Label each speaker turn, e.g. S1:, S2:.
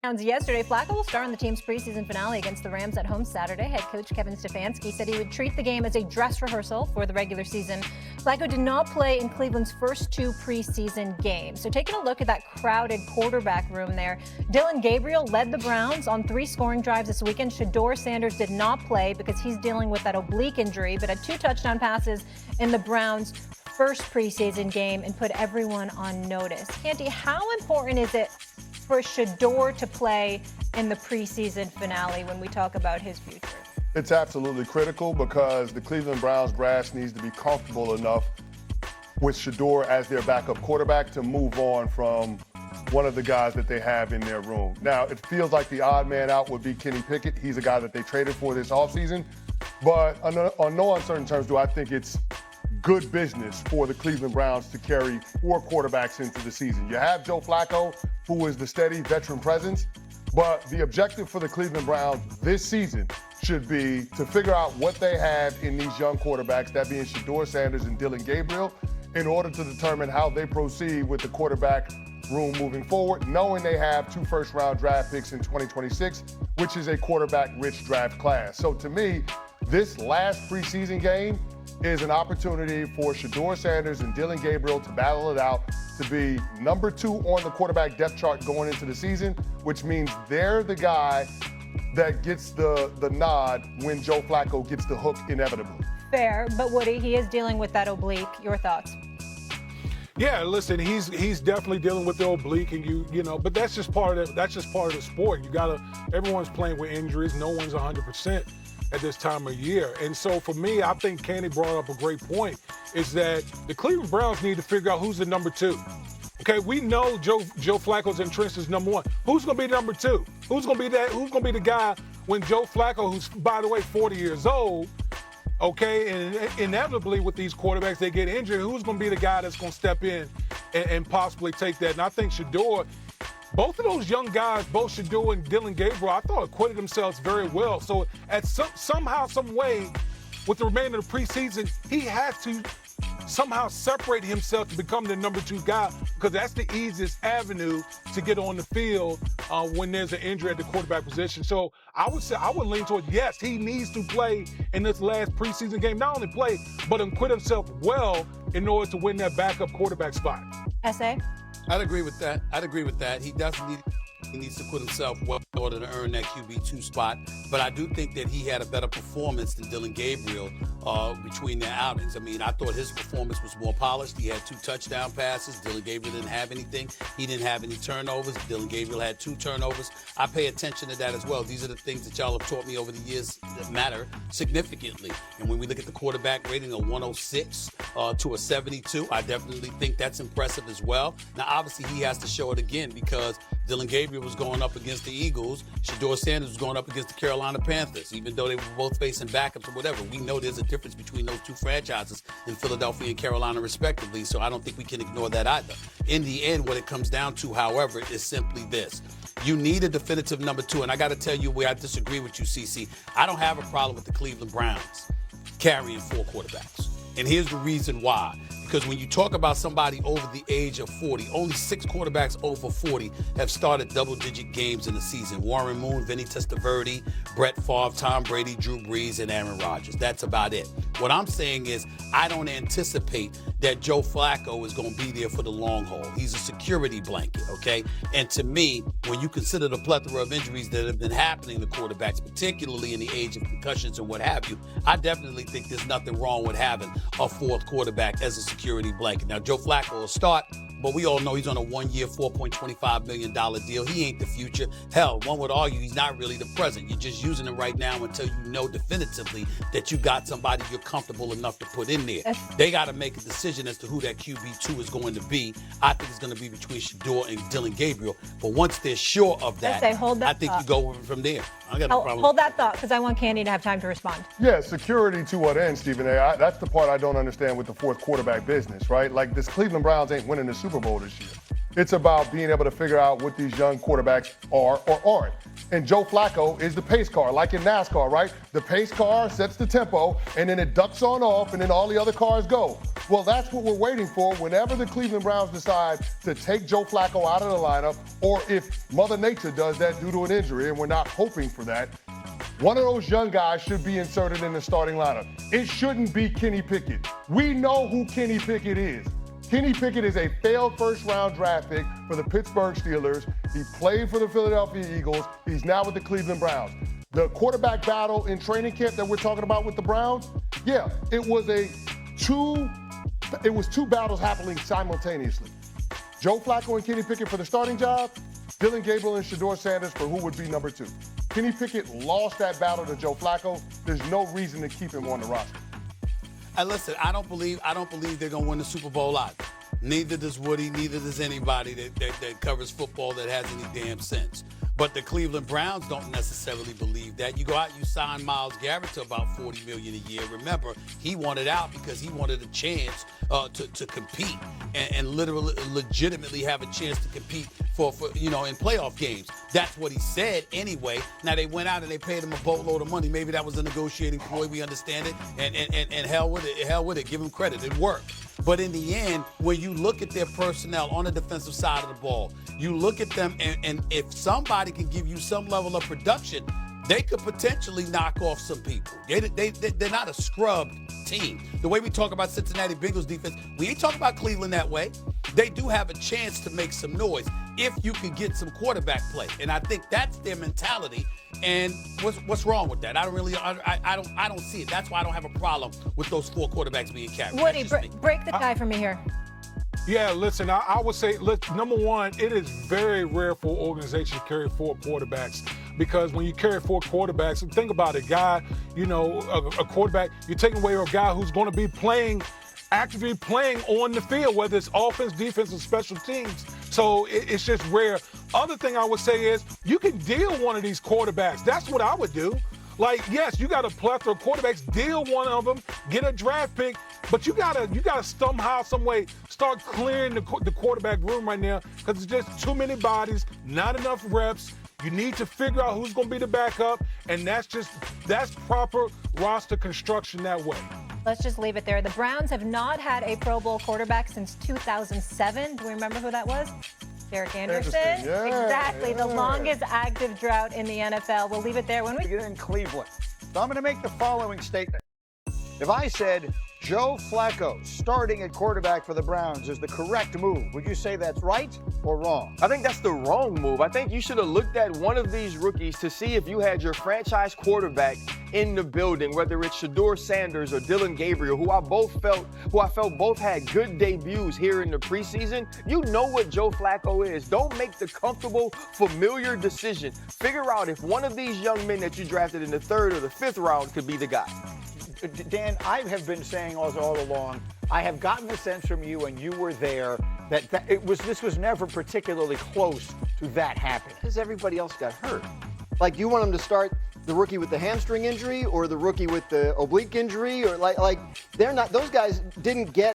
S1: Yesterday, Flacco will star in the team's preseason finale against the Rams at home Saturday. Head coach Kevin Stefanski said he would treat the game as a dress rehearsal for the regular season. Flacco did not play in Cleveland's first 2 preseason games. So taking a look at that crowded quarterback room there, Dillon Gabriel led the Browns on 3 scoring drives this weekend. Shedeur Sanders did not play because he's dealing with that oblique injury, but had 2 touchdown passes in the Browns' first preseason game and put everyone on notice. Canty, how important is it for Shedeur to play in the preseason finale when we talk about his future?
S2: It's absolutely critical because the Cleveland Browns brass needs to be comfortable enough with Shedeur as their backup quarterback to move on from one of the guys that they have in their room. Now, it feels like the odd man out would be Kenny Pickett. He's a guy that they traded for this offseason. But on no uncertain terms do I think it's good business for the Cleveland Browns to carry 4 quarterbacks into the season. You have Joe Flacco, who is the steady veteran presence, but the objective for the Cleveland Browns this season should be to figure out what they have in these young quarterbacks, that being Shedeur Sanders and Dillon Gabriel, in order to determine how they proceed with the quarterback room moving forward, knowing they have 2 first-round draft picks in 2026, which is a quarterback-rich draft class. So to me, this last preseason game is an opportunity for Shedeur Sanders and Dillon Gabriel to battle it out to be number 2 on the quarterback depth chart going into the season, which means they're the guy that gets the nod when Joe Flacco gets the hook inevitably.
S1: Fair, but Woody, he is dealing with that oblique. Your thoughts?
S3: Yeah, listen, he's definitely dealing with the oblique, and you know, but that's just part of the sport. Everyone's playing with injuries. No one's 100% at this time of year. And so for me, I think Candy brought up a great point, is that the Cleveland Browns need to figure out who's the number 2. Okay, we know Joe Flacco's entrenched as number 1. Who's going to be number 2? Who's going to be the guy when Joe Flacco, who's, by the way, 40 years old, okay, and inevitably with these quarterbacks, they get injured. Who's going to be the guy that's going to step in and possibly take that? And I think Shedeur, both of those young guys, both Shedeur and Dillon Gabriel, I thought acquitted themselves very well. So at somehow, some way, with the remainder of the preseason, he has to somehow separate himself to become the number 2 guy, because that's the easiest avenue to get on the field when there's an injury at the quarterback position. So I would lean toward, yes, he needs to play in this last preseason game. Not only play, but acquit himself well in order to win that backup quarterback spot.
S1: S.A.?
S4: I'd agree with that. He definitely needs to put himself well in order to earn that QB2 spot. But I do think that he had a better performance than Dillon Gabriel between their outings. I mean, I thought his performance was more polished. He had 2 touchdown passes. Dillon Gabriel didn't have anything. He didn't have any turnovers. Dillon Gabriel had 2 turnovers. I pay attention to that as well. These are the things that y'all have taught me over the years that matter significantly. And when we look at the quarterback rating of 106 to a 72, I definitely think that's impressive as well. Now, obviously, he has to show it again, because Dillon Gabriel was going up against the Eagles. Shedeur Sanders was going up against the Carolina Panthers. Even though they were both facing backups or whatever, we know there's a difference between those 2 franchises in Philadelphia and Carolina, respectively. So I don't think we can ignore that either. In the end, what it comes down to, however, is simply this. You need a definitive number 2. And I got to tell you where I disagree with you, CC. I don't have a problem with the Cleveland Browns carrying 4 quarterbacks. And here's the reason why. Because when you talk about somebody over the age of 40, only 6 quarterbacks over 40 have started double-digit games in the season. Warren Moon, Vinny Testaverde, Brett Favre, Tom Brady, Drew Brees, and Aaron Rodgers. That's about it. What I'm saying is I don't anticipate that Joe Flacco is going to be there for the long haul. He's a security blanket, okay? And to me, when you consider the plethora of injuries that have been happening to quarterbacks, particularly in the age of concussions and what have you, I definitely think there's nothing wrong with having a 4th quarterback as a security blanket. Now, Joe Flacco will start, but we all know he's on a 1-year, $4.25 million deal. He ain't the future. Hell, one would argue he's not really the present. You're just using him right now until you know definitively that you got somebody you're comfortable enough to put in there. They got to make a decision as to who that QB2 is going to be. I think it's going to be between Shedeur and Dillon Gabriel. But once they're sure of that, I think you go from there. I got no problem.
S1: Hold that thought, because I want Candy to have time to respond.
S2: Yeah, security to what end, Stephen A. That's the part I don't understand with the 4th quarterback business, right? Like, this Cleveland Browns ain't winning the Super Bowl this year. It's about being able to figure out what these young quarterbacks are or aren't. And Joe Flacco is the pace car, like in NASCAR, right? The pace car sets the tempo, and then it ducks on off, and then all the other cars go. Well, that's what we're waiting for whenever the Cleveland Browns decide to take Joe Flacco out of the lineup, or if Mother Nature does that due to an injury, and we're not hoping for that. One of those young guys should be inserted in the starting lineup. It shouldn't be Kenny Pickett. We know who Kenny Pickett is. Kenny Pickett is a failed first-round draft pick for the Pittsburgh Steelers. He played for the Philadelphia Eagles. He's now with the Cleveland Browns. The quarterback battle in training camp that we're talking about with the Browns, yeah, it was two battles happening simultaneously. Joe Flacco and Kenny Pickett for the starting job, Dylan Gabriel and Shedeur Sanders for who would be number 2. Kenny Pickett lost that battle to Joe Flacco. There's no reason to keep him on the roster.
S4: And listen, I don't believe they're going to win the Super Bowl either. Neither does Woody, neither does anybody that covers football that has any damn sense. But the Cleveland Browns don't necessarily believe that. You go out, you sign Myles Garrett to about $40 million a year. Remember, he wanted out because he wanted a chance to compete and literally, legitimately have a chance to compete for in playoff games. That's what he said anyway. Now they went out and they paid him a boatload of money. Maybe that was a negotiating ploy. We understand it. And hell with it. Give him credit. It worked. But in the end, when you look at their personnel on the defensive side of the ball, you look at them, and if somebody can give you some level of production, they could potentially knock off some people. They're not a scrubbed team. The way we talk about Cincinnati Bengals defense, we ain't talking about Cleveland that way. They do have a chance to make some noise if you can get some quarterback play. And I think that's their mentality. And what's wrong with that? I don't see it. That's why I don't have a problem with those 4 quarterbacks being carried.
S1: Woody, break the tie for me here.
S3: Yeah, listen, I would say, number one, it is very rare for organizations to carry 4 quarterbacks, because when you carry 4 quarterbacks, think about it, a quarterback, you're taking away a guy who's going to be actively playing on the field, whether it's offense, defense, or special teams. So it's just rare. Other thing I would say is you can deal one of these quarterbacks. That's what I would do. Like, yes, you got a plethora of quarterbacks. Deal one of them, get a draft pick, but you gotta somehow, some way start clearing the quarterback room right now, because it's just too many bodies, not enough reps. You need to figure out who's going to be the backup, and that's proper roster construction that way.
S1: Let's just leave it there. The Browns have not had a Pro Bowl quarterback since 2007. Do we remember who that was? Derek Anderson.
S2: Yeah,
S1: exactly.
S2: Yeah.
S1: The longest active drought in the NFL. We'll leave it there when we
S5: get in Cleveland. So I'm going to make the following statement. If I said Joe Flacco starting at quarterback for the Browns is the correct move, would you say that's right or wrong?
S6: I think that's the wrong move. I think you should have looked at one of these rookies to see if you had your franchise quarterback in the building, whether it's Shedeur Sanders or Dylan Gabriel, who I felt both had good debuts here in the preseason. You know what Joe Flacco is. Don't make the comfortable, familiar decision. Figure out if one of these young men that you drafted in the 3rd or the 5th round could be the guy.
S5: Dan, I have been saying all along, I have gotten the sense from you, and you were there, that this was never particularly close to that happening.
S7: Because everybody else got hurt. Like, you want them to start the rookie with the hamstring injury or the rookie with the oblique injury, or like they're not, those guys didn't get